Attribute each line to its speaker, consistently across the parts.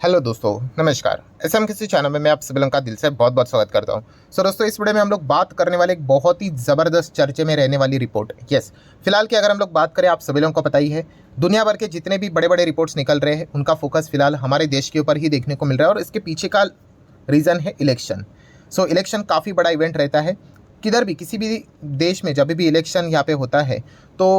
Speaker 1: Hello दोस्तों, नमस्कार। SM किसी चैनल में मैं आप सभी लोगों का दिल से बहुत बहुत स्वागत करता हूं। दोस्तों, इस वीडियो में हम लोग बात करने वाले एक बहुत ही ज़बरदस्त चर्चे में रहने वाली रिपोर्ट। यस, फिलहाल की अगर हम लोग बात करें, आप सभी लोगों को पता ही है, दुनिया भर के जितने भी बड़े बड़े रिपोर्ट्स निकल रहे हैं उनका फोकस फिलहाल हमारे देश के ऊपर ही देखने को मिल रहा है और इसके पीछे का रीज़न है इलेक्शन। इलेक्शन काफ़ी बड़ा इवेंट रहता है। किधर भी किसी भी देश में जब भी इलेक्शन यहाँ पे होता है तो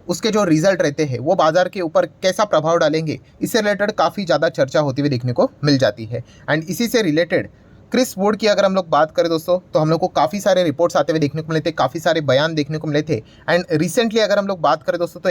Speaker 1: उसके जो रिजल्ट रहते हैं वो बाजार के ऊपर कैसा प्रभाव डालेंगे, इससे रिलेटेड काफ़ी ज़्यादा चर्चा होती हुई देखने को मिल जाती है। एंड इसी से रिलेटेड क्रिस वुड की अगर हम लोग बात करें दोस्तों, तो हम लोग को काफ़ी सारे रिपोर्ट्स आते हुए देखने को मिले थे, काफ़ी सारे बयान देखने को मिले थे। एंड रिसेंटली अगर हम लोग बात करें दोस्तों, तो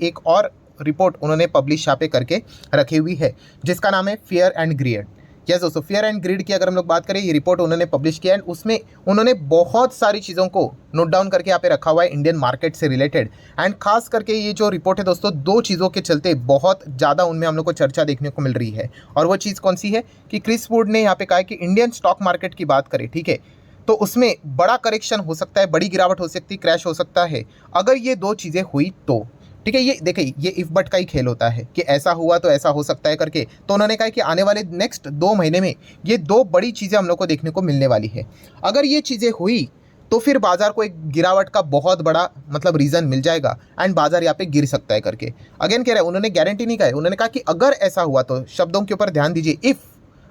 Speaker 1: एक और रिपोर्ट उन्होंने पब्लिश यहाँ पे करके रखी हुई है जिसका नाम है फियर एंड ग्रीड। यस दोस्तों, फियर एंड ग्रीड की अगर हम लोग बात करें, ये रिपोर्ट उन्होंने पब्लिश किया एंड उसमें उन्होंने बहुत सारी चीज़ों को नोट डाउन करके यहाँ पे रखा हुआ है इंडियन मार्केट से रिलेटेड। एंड खास करके ये जो रिपोर्ट है दोस्तों, दो चीज़ों के चलते बहुत ज़्यादा उनमें हम लोग को चर्चा देखने को मिल रही है। और वो चीज़ कौन सी है कि क्रिस वुड ने यहाँ पे कहा है कि इंडियन स्टॉक मार्केट की बात करें, ठीक है, तो उसमें बड़ा करेक्शन हो सकता है, बड़ी गिरावट हो सकती है, क्रैश हो सकता है अगर ये दो चीज़ें हुई तो। ठीक है, ये देखिए, ये इफ बट का ही खेल होता है कि ऐसा हुआ तो ऐसा हो सकता है करके। तो उन्होंने कहा कि आने वाले नेक्स्ट 2 महीने में ये दो बड़ी चीज़ें हम लोग को देखने को मिलने वाली है। अगर ये चीज़ें हुई तो फिर बाजार को एक गिरावट का बहुत बड़ा मतलब रीज़न मिल जाएगा एंड बाजार यहाँ पे गिर सकता है करके। अगेन कह रहे हैं, उन्होंने गारंटी नहीं कहा है, उन्होंने कहा कि अगर ऐसा हुआ तो, शब्दों के ऊपर ध्यान दीजिए, इफ़,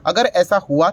Speaker 1: अगर ऐसा हुआ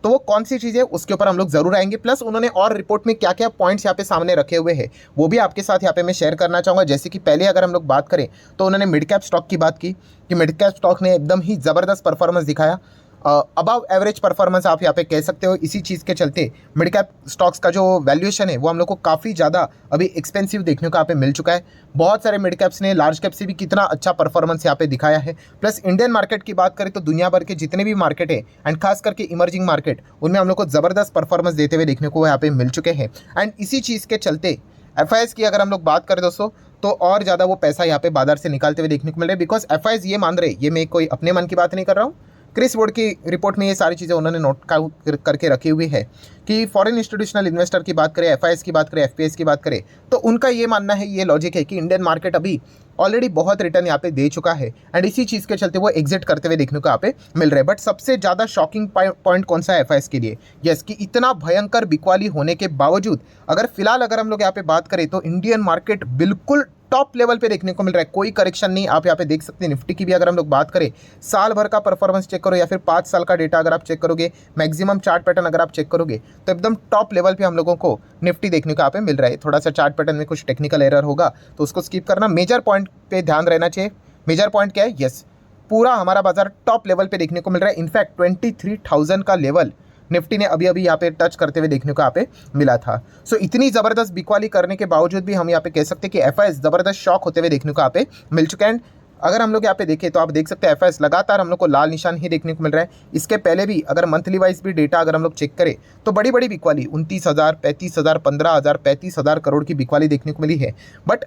Speaker 1: तो वो कौन सी चीज़ है उसके ऊपर हम लोग जरूर आएंगे। प्लस उन्होंने और रिपोर्ट में क्या क्या पॉइंट्स यहाँ पे सामने रखे हुए हैं वो भी आपके साथ यहाँ पे मैं शेयर करना चाहूँगा। जैसे कि पहले अगर हम लोग बात करें तो उन्होंने मिड कैप स्टॉक की बात की कि मिड कैप स्टॉक ने एकदम ही ज़बरदस्त परफॉर्मेंस दिखाया, अबव एवरेज परफॉर्मेंस आप यहाँ पे कह सकते हो। इसी चीज़ के चलते मिड कैप स्टॉक्स का जो वैल्यूएशन है वो हम लोग को काफ़ी ज़्यादा अभी एक्सपेंसिव देखने को यहाँ पे मिल चुका है। बहुत सारे मिड कैप्स ने लार्ज कैप से भी कितना अच्छा परफॉर्मेंस यहाँ पे दिखाया है। प्लस इंडियन मार्केट की बात करें तो दुनिया भर के जितने भी मार्केट है एंड खास करके इमर्जिंग मार्केट, उनमें हम लोग को ज़बरदस्त परफॉर्मेंस देते हुए देखने को यहाँ पे मिल चुके हैं। एंड इसी चीज़ के चलते एफआईएस की अगर हम लोग बात करें दोस्तों, तो और ज़्यादा वो पैसा यहाँ पे बाजार से निकालते हुए देखने को मिल रहा है। बिकॉज एफआईएस ये मान रहे, ये मैं कोई अपने मन की बात नहीं कर रहा हूँ, क्रिस वुड की रिपोर्ट में ये सारी चीज़ें उन्होंने नोट करके रखी हुई है कि फॉरेन इंस्टीट्यूशनल इन्वेस्टर की बात करें, एफआईएस की बात करें, एफपीएस की बात करें, तो उनका ये मानना है, ये लॉजिक है कि इंडियन मार्केट अभी ऑलरेडी बहुत रिटर्न यहाँ पे दे चुका है एंड इसी चीज़ के चलते वो एग्जिट करते हुए देखने को यहाँ पे मिल रहे हैं। बट सबसे ज़्यादा शॉकिंग पॉइंट कौन सा है एफआईएस के लिए? यस, कि इतना भयंकर बिकवाली होने के बावजूद अगर फिलहाल अगर हम लोग यहाँ पे बात करें तो इंडियन मार्केट बिल्कुल टॉप लेवल पे देखने को मिल रहा है, कोई करेक्शन नहीं। आप यहाँ पे देख सकते हैं निफ्टी की भी अगर हम लोग बात करें, साल भर का परफॉर्मेंस चेक करो या फिर 5 साल का डेटा अगर आप चेक करोगे, मैक्सिमम चार्ट पैटर्न अगर आप चेक करोगे, तो एकदम टॉप लेवल पे हम लोगों को निफ्टी देखने को यहाँ पे मिल रहा है। थोड़ा सा चार्ट पैटर्न में कुछ टेक्निकल एरर होगा तो उसको स्किप करना, मेजर पॉइंट पे ध्यान रहना चाहिए। मेजर पॉइंट क्या है? यस, पूरा हमारा बाजार टॉप लेवल पे देखने को मिल रहा है। इनफैक्ट 23,000 का लेवल निफ्टी ने अभी अभी यहाँ पे टच करते हुए देखने को यहाँ पे मिला था। इतनी ज़बरदस्त बिकवाली करने के बावजूद भी हम यहाँ पे कह सकते हैं कि एफआईएस ज़बरदस्त शॉक होते हुए देखने को यहाँ पे मिल चुका है। अगर हम लोग यहाँ पे देखें तो आप देख सकते हैं एफआईएस लगातार हम लोग को लाल निशान ही देखने को मिल रहा है। इसके पहले भी अगर मंथली वाइज भी डेटा अगर हम लोग चेक करें तो बड़ी बड़ी बिकवाली 29,000, 35,000, 15,000, 35,000 करोड़ की बिकवाली देखने को मिली है। बट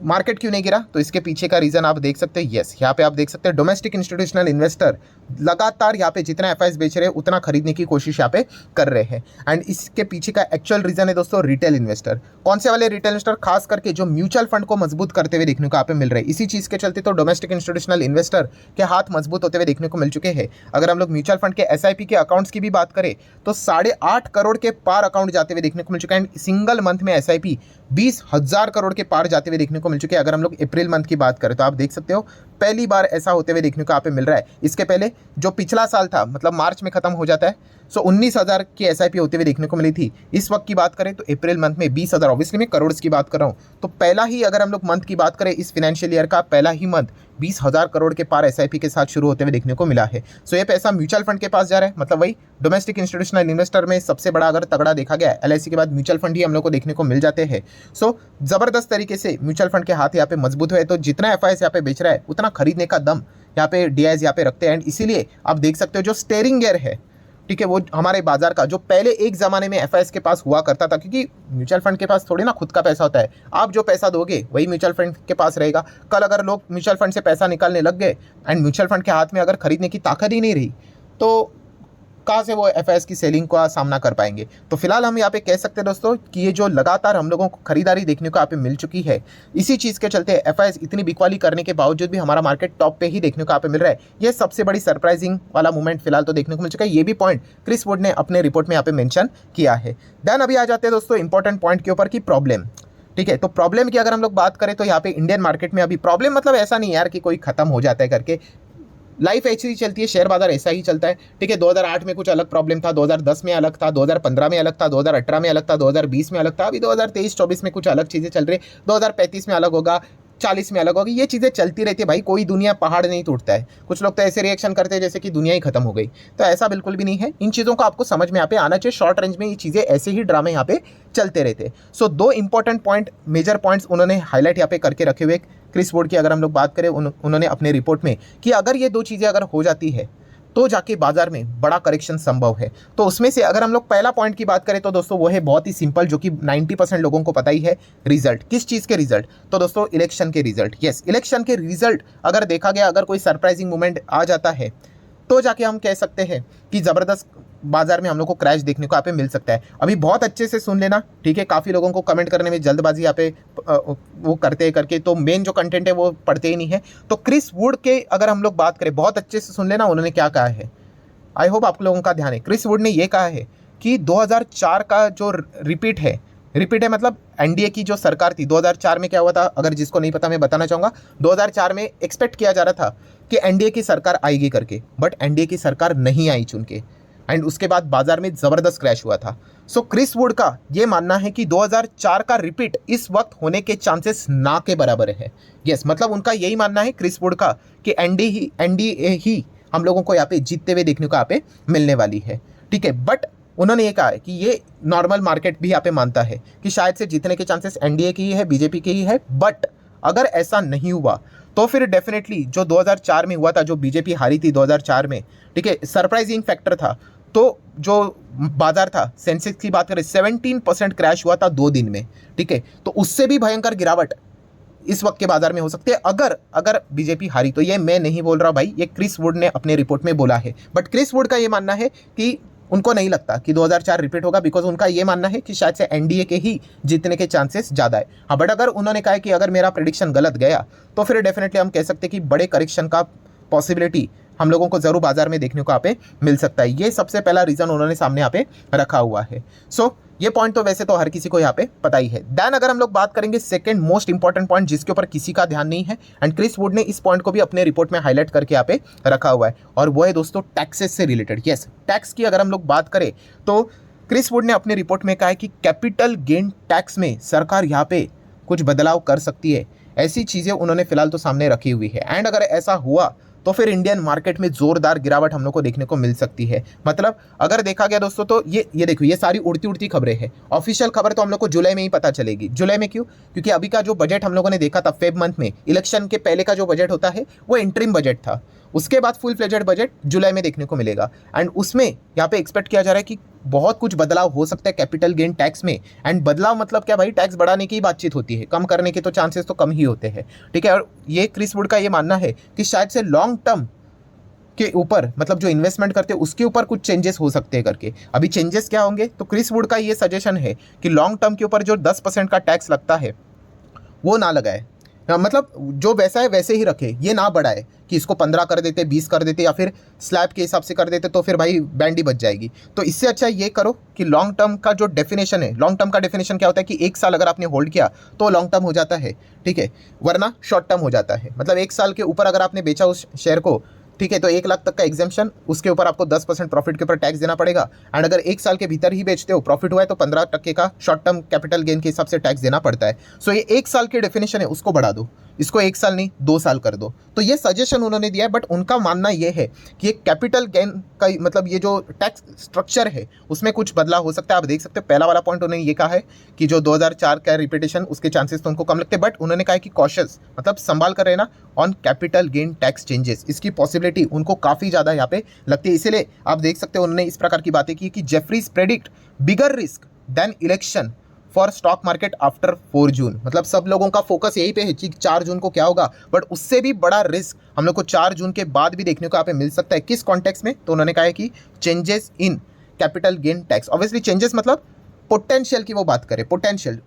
Speaker 1: मार्केट क्यों नहीं गिरा? तो इसके पीछे का रीज़न आप देख सकते हैं। यस, यहाँ पे आप देख सकते हैं डोमेस्टिक इंस्टीट्यूशनल इन्वेस्टर लगातार यहाँ पे जितना एफआईएस बेच रहे हैं उतना खरीदने की कोशिश यहाँ पे कर रहे हैं। एंड इसके पीछे का एक्चुअल रीज़न है दोस्तों रिटेल इन्वेस्टर। कौन से वाले रिटेल इन्वेस्टर? खास करके जो म्यूचुअल फंड को मजबूत करते हुए देखने को यहाँ पे मिल रहे हैं। इसी चीज़ के चलते तो डोमेस्टिक इंस्टीट्यूशनल इन्वेस्टर के हाथ मजबूत होते हुए देखने को मिल चुके हैं। अगर हम लोग म्यूचुअल फंड के एसआईपी के अकाउंट्स की भी बात करें तो 8.5 करोड़ के पार अकाउंट जाते हुए देखने को मिल चुका है। एंड सिंगल मंथ में एसआईपी 20,000 करोड़ के पार जाते हुए देखने को मिल चुके हैं। अगर हम लोग अप्रैल मंथ की बात करें तो आप देख सकते हो पहली बार ऐसा होते हुए देखने को यहाँ पे मिल रहा है। इसके पहले जो पिछला साल था, मतलब मार्च में खत्म हो जाता है, 19,000 की एसआईपी होते हुए देखने को मिली थी। इस वक्त की बात करें तो अप्रैल मंथ में 20,000, ऑब्वियसली मैं करोड़ की बात कर रहा हूँ, तो पहला ही अगर हम लोग मंथ की बात करें इस फाइनेंशियल ईयर का पहला ही मंथ 20,000 करोड़ के पार एसआईपी के साथ शुरू होते हुए देखने को मिला है। ये पैसा म्यूचुअल फंड के पास जा रहा है, मतलब वही डोमेस्टिक इंस्टीट्यूशनल इन्वेस्टर में सबसे बड़ा अगर तगड़ा देखा गया एलआईसी के बाद म्यूचुअल फंड ही हम लोग को देखने को मिल जाते हैं। ज़बरदस्त तरीके से म्यूचुअल फंड के हाथ यहाँ पे मजबूत हुए, तो जितना एफआईएस यहाँ पे बेच रहा है उतना खरीदने का दम यहाँ पे डीआईज यहाँ पे रखते हैं। एंड इसीलिए आप देख सकते हो जो स्टेयरिंग गियर है, ठीक है, वो हमारे बाजार का जो पहले एक ज़माने में एफआईएस के पास हुआ करता था, क्योंकि म्यूचुअल फंड के पास थोड़ी ना खुद का पैसा होता है, आप जो पैसा दोगे वही म्यूचुअल फंड के पास रहेगा। कल अगर लोग म्यूचुअल फंड से पैसा निकालने लग गए एंड म्यूचुअल फंड के हाथ में अगर खरीदने की ताकत ही नहीं रही तो कहाँ से वो एफआईएस की सेलिंग का सामना कर पाएंगे। तो फिलहाल हम यहाँ पे कह सकते हैं दोस्तों कि ये जो लगातार हम लोगों को खरीदारी देखने को यहाँ पे मिल चुकी है, इसी चीज़ के चलते एफआईएस इतनी बिकवाली करने के बावजूद भी हमारा मार्केट टॉप पे ही देखने को यहाँ पे मिल रहा है। ये सबसे बड़ी सरप्राइजिंग वाला मूवमेंट फिलहाल तो देखने को मिल चुका है। ये भी पॉइंट क्रिस वुड ने अपने रिपोर्ट में यहाँ पे मेंशन किया है। देन अभी आ जाते हैं दोस्तों इंपॉर्टेंट पॉइंट के ऊपर की प्रॉब्लम। ठीक है, तो प्रॉब्लम की अगर हम लोग बात करें तो यहाँ पे इंडियन मार्केट में अभी प्रॉब्लम मतलब ऐसा नहीं यार कि कोई खत्म हो जाता है करके, लाइफ ऐसी ही चलती है, शेयर बाजार ऐसा ही चलता है। ठीक है, 2008 में कुछ अलग प्रॉब्लम था, 2010 में अलग था, 2015 में अलग था, 2018 में अलग था, 2020 में अलग था, अभी 2023-24 में कुछ अलग चीज़ें चल रही है, 2035 में अलग होगा, 40 में अलग होगी। ये चीज़ें चलती रहती है भाई, कोई दुनिया पहाड़ नहीं टूटता है। कुछ लोग तो ऐसे रिएक्शन करते हैं जैसे कि दुनिया ही खत्म हो गई, तो ऐसा बिल्कुल भी नहीं है। इन चीज़ों को आपको समझ में यहाँ पे आना चाहिए। शॉर्ट रेंज में ये चीज़ें ऐसे ही ड्रामे यहाँ पे चलते रहते हैं। सो दो इंपॉर्टेंट पॉइंट, मेजर पॉइंट्स उन्होंने हाईलाइट यहाँ पे करके रखे हुए क्रिस वुड की अगर हम लोग बात करें उन्होंने अपने रिपोर्ट में कि अगर ये दो चीज़ें अगर हो जाती है तो जाके बाजार में बड़ा करेक्शन संभव है। तो उसमें से अगर हम लोग पहला पॉइंट की बात करें तो दोस्तों वो है बहुत ही सिंपल, जो कि 90% लोगों को पता ही है, रिजल्ट। किस चीज़ के रिजल्ट? तो दोस्तों इलेक्शन के रिजल्ट। यस, इलेक्शन के रिजल्ट अगर देखा गया, अगर कोई सरप्राइजिंग मूवमेंट आ जाता है तो जाके हम कह सकते हैं कि ज़बरदस्त बाजार में हम लोग को क्रैश देखने को यहाँ पे मिल सकता है। अभी बहुत अच्छे से सुन लेना, ठीक है। काफ़ी लोगों को कमेंट करने में जल्दबाजी यहाँ पे वो करते करके तो मेन जो कंटेंट है वो पढ़ते ही नहीं है। तो क्रिस वुड के अगर हम लोग बात करें, बहुत अच्छे से सुन लेना उन्होंने क्या कहा है। आई होप आप लोगों का ध्यान है। क्रिस वुड ने ये कहा है कि 2004 का जो रिपीट है मतलब एनडीए की जो सरकार थी 2004 में क्या हुआ था, अगर जिसको नहीं पता मैं बताना चाहूँगा। 2004 में एक्सपेक्ट किया जा रहा था कि एनडीए की सरकार आएगी करके, बट एनडीए की सरकार नहीं आई चुन के, एंड उसके बाद बाजार में ज़बरदस्त क्रैश हुआ था। सो क्रिस वुड का ये मानना है कि 2004 का रिपीट इस वक्त होने के चांसेस ना के बराबर है। यस, मतलब उनका यही मानना है क्रिस वुड का कि एनडीए ही हम लोगों को यहाँ पे जीतते हुए देखने को यहाँ पे मिलने वाली है। ठीक है, बट उन्होंने ये कहा है कि ये नॉर्मल मार्केट भी यहाँ पे मानता है कि शायद से जीतने के चांसेस एनडीए की ही है, बीजेपी की ही है। बट अगर ऐसा नहीं हुआ तो फिर डेफिनेटली जो 2004 में हुआ था, जो बीजेपी हारी थी 2004 में, ठीक है, सरप्राइजिंग फैक्टर था। तो जो बाजार था, सेंसेक्स की बात करें 17% क्रैश हुआ था 2 दिन में। ठीक है, तो उससे भी भयंकर गिरावट इस वक्त के बाजार में हो सकती है अगर बीजेपी हारी। तो ये मैं नहीं बोल रहा भाई, ये क्रिस वुड ने अपने रिपोर्ट में बोला है। बट क्रिस वुड का ये मानना है कि उनको नहीं लगता कि 2004 रिपीट होगा, बिकॉज उनका ये मानना है कि शायद से एनडीए के ही जीतने के चांसेस ज़्यादा है। हाँ, बट अगर उन्होंने कहा है कि अगर मेरा प्रेडिक्शन गलत गया तो फिर डेफिनेटली हम कह सकते हैं कि बड़े करेक्शन का पॉसिबिलिटी हम लोगों को ज़रूर बाजार में देखने को यहाँ पे मिल सकता है। ये सबसे पहला रीज़न उन्होंने सामने यहाँ पे रखा हुआ है। सो ये पॉइंट तो वैसे तो हर किसी को यहाँ पे पता ही है। देन अगर हम लोग बात करेंगे सेकंड मोस्ट इंपॉर्टेंट पॉइंट, जिसके ऊपर किसी का ध्यान नहीं है, एंड क्रिस वुड ने इस पॉइंट को भी अपने रिपोर्ट में हाईलाइट करके यहाँ पे रखा हुआ है, और वो है दोस्तों टैक्सेस से रिलेटेड। यस, टैक्स की अगर हम लोग बात करें तो क्रिस वुड ने अपने रिपोर्ट में कहा है कि कैपिटल गेन टैक्स में सरकार यहाँ पे कुछ बदलाव कर सकती है। ऐसी चीज़ें उन्होंने फिलहाल तो सामने रखी हुई है, एंड अगर ऐसा हुआ तो फिर इंडियन मार्केट में जोरदार गिरावट हम लोग को देखने को मिल सकती है। मतलब अगर देखा गया दोस्तों तो ये देखो, ये सारी उड़ती खबरें हैं। ऑफिशियल खबर तो हम लोग को जुलाई में ही पता चलेगी। जुलाई में क्यों? क्योंकि अभी का जो बजट हम लोगों ने देखा था फेब मंथ में, इलेक्शन के पहले का जो बजट होता है वो इंटरिम बजट था। उसके बाद फुल फ्लेजेड बजट जुलाई में देखने को मिलेगा, एंड उसमें यहाँ पे एक्सपेक्ट किया जा रहा है कि बहुत कुछ बदलाव हो सकता है कैपिटल गेन टैक्स में। एंड बदलाव मतलब क्या भाई, टैक्स बढ़ाने की बातचीत होती है, कम करने के तो चांसेस तो कम ही होते हैं। ठीक है, और ये क्रिस वुड का ये मानना है कि शायद से लॉन्ग टर्म के ऊपर, मतलब जो इन्वेस्टमेंट करते हैं उसके ऊपर कुछ चेंजेस हो सकते हैं करके। अभी चेंजेस क्या होंगे? तो क्रिस वुड का ये सजेशन है कि लॉन्ग टर्म के ऊपर जो 10% का टैक्स लगता है वो ना लगाए, मतलब जो वैसा है वैसे ही रखे, ये ना बढ़ाए कि इसको 15 कर देते, 20 कर देते, या फिर स्लैब के हिसाब से कर देते, तो फिर भाई बैंड ही बच जाएगी। तो इससे अच्छा ये करो कि लॉन्ग टर्म का जो डेफिनेशन है, लॉन्ग टर्म का डेफिनेशन क्या होता है कि 1 साल अगर आपने होल्ड किया तो लॉन्ग टर्म हो जाता है। ठीक है, वरना शॉर्ट टर्म हो जाता है। मतलब 1 साल के ऊपर अगर आपने बेचा उस शेयर को, ठीक है, तो 1 लाख तक का एग्जाम्पशन, उसके ऊपर आपको 10% प्रॉफिट के ऊपर टैक्स देना पड़ेगा। एंड अगर 1 साल के भीतर ही बेचते हो, प्रॉफिट हुआ है, तो 15% का शॉर्ट टर्म कैपिटल गेन के हिसाब से टैक्स देना पड़ता है। सो ये 1 साल की डेफिनेशन है, उसको बढ़ा दो, इसको 1 साल नहीं 2 साल कर दो। तो ये सजेशन उन्होंने दिया है, बट उनका मानना ये है कि ये कैपिटल गेन का मतलब ये जो टैक्स स्ट्रक्चर है उसमें कुछ बदलाव हो सकता है। आप देख सकते हैं पहला वाला पॉइंट उन्होंने ये कहा है कि जो 2004 का रिपीटेशन, उसके चांसेस तो उनको कम लगते हैं, बट उन्होंने कहा है कि कॉशियस, मतलब संभाल कर रहना on capital gain tax changes, इसकी पॉसिबिलिटी उनको काफ़ी ज़्यादा यहाँ पे लगती है। इसीलिए आप देख सकते हैं उन्होंने इस प्रकार की बातें की कि Jefferies predict bigger risk than election for stock market after 4 June. मतलब सब लोगों का फोकस यही पे है कि 4 जून को क्या होगा, बट उससे भी बड़ा रिस्क हम लोग को 4 जून के बाद भी देखने को यहाँ पे मिल सकता है। किस कॉन्टेक्स्ट में? तो उन्होंने कहा है कि changes in capital gain tax. Obviously changes मतलब पोटेंशियल की वो बात करें, पोटेंशियल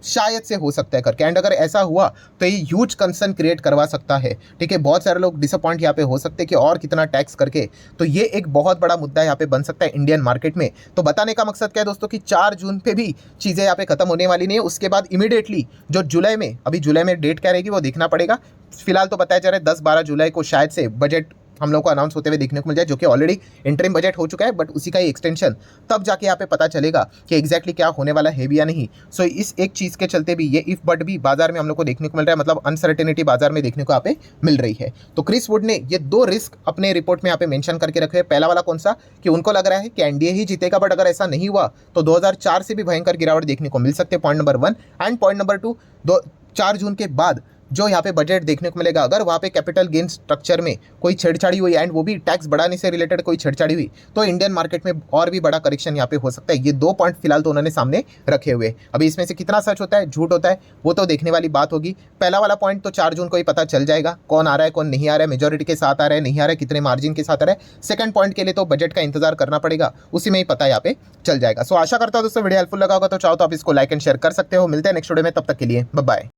Speaker 1: शायद से हो सकता है करके, एंड अगर ऐसा हुआ तो ये ह्यूज कंसर्न क्रिएट करवा सकता है। ठीक है, बहुत सारे लोग डिसअपॉइंट यहाँ पे हो सकते हैं कि और कितना टैक्स करके, तो ये एक बहुत बड़ा मुद्दा यहाँ पे बन सकता है इंडियन मार्केट में। तो बताने का मकसद क्या है दोस्तों कि 4 जून पे भी चीज़ें यहाँ पे खत्म होने वाली नहीं है। उसके बाद इमीडिएटली जो जुलाई में, अभी जुलाई में डेट क्या रहेगी वो देखना पड़ेगा। फिलहाल तो बताया जा रहा है 10-12 जुलाई को शायद से बजट हम लोग को अनाउंस होते हुए देखने को मिल जाए, जो कि ऑलरेडी इंटरिम बजट हो चुका है, बट उसी का ही एक्सटेंशन। तब जाके यहाँ पे पता चलेगा कि एग्जैक्टली क्या होने वाला है भी या नहीं। सो इस एक चीज़ के चलते भी ये इफ बट भी बाजार में हम लोग को देखने को मिल रहा है, मतलब अनसर्टेनिटी बाजार में देखने को यहाँ पे मिल रही है। तो क्रिस वुड ने ये 2 रिस्क अपने रिपोर्ट में यहाँ पे मेंशन करके रखे हैं। पहला वाला कौन सा, कि उनको लग रहा है कि एनडीए ही जीतेगा, बट अगर ऐसा नहीं हुआ तो 2004 से भी भयंकर गिरावट देखने को मिल सकती है, point number 1। And point number 2, 4 जून के बाद जो यहाँ पे बजट देखने को मिलेगा, अगर वहाँ पे कैपिटल गेन स्ट्रक्चर में कोई छेड़छाड़ी हुई एंड वो भी टैक्स बढ़ाने से रिलेटेड कोई छेड़छाड़ी हुई, तो इंडियन मार्केट में और भी बड़ा करेक्शन यहाँ पे हो सकता है। ये 2 पॉइंट फिलहाल तो उन्होंने सामने रखे हुए। अभी इसमें से कितना सच होता है, झूठ होता है, वो तो देखने वाली बात होगी। पहला वाला पॉइंट तो 4 जून को ही पता चल जाएगा, कौन आ रहा है कौन नहीं आ रहा है, मेजोरिटी के साथ आ रहा है नहीं आ रहा है, कितने मार्जिन के साथ आ रहा है। सेकंड पॉइंट के लिए तो बजट का इंतजार करना पड़ेगा, उसी में ही पता यहाँ पे चल जाएगा। सो आशा करता हूँ दोस्तों वीडियो हेल्पफुल लगा होगा, तो चाहो तो आप इसको लाइक एंड शेयर कर सकते हो। मिलते हैं नेक्स्ट वीडियो में, तब तक के लिए बाय बाय।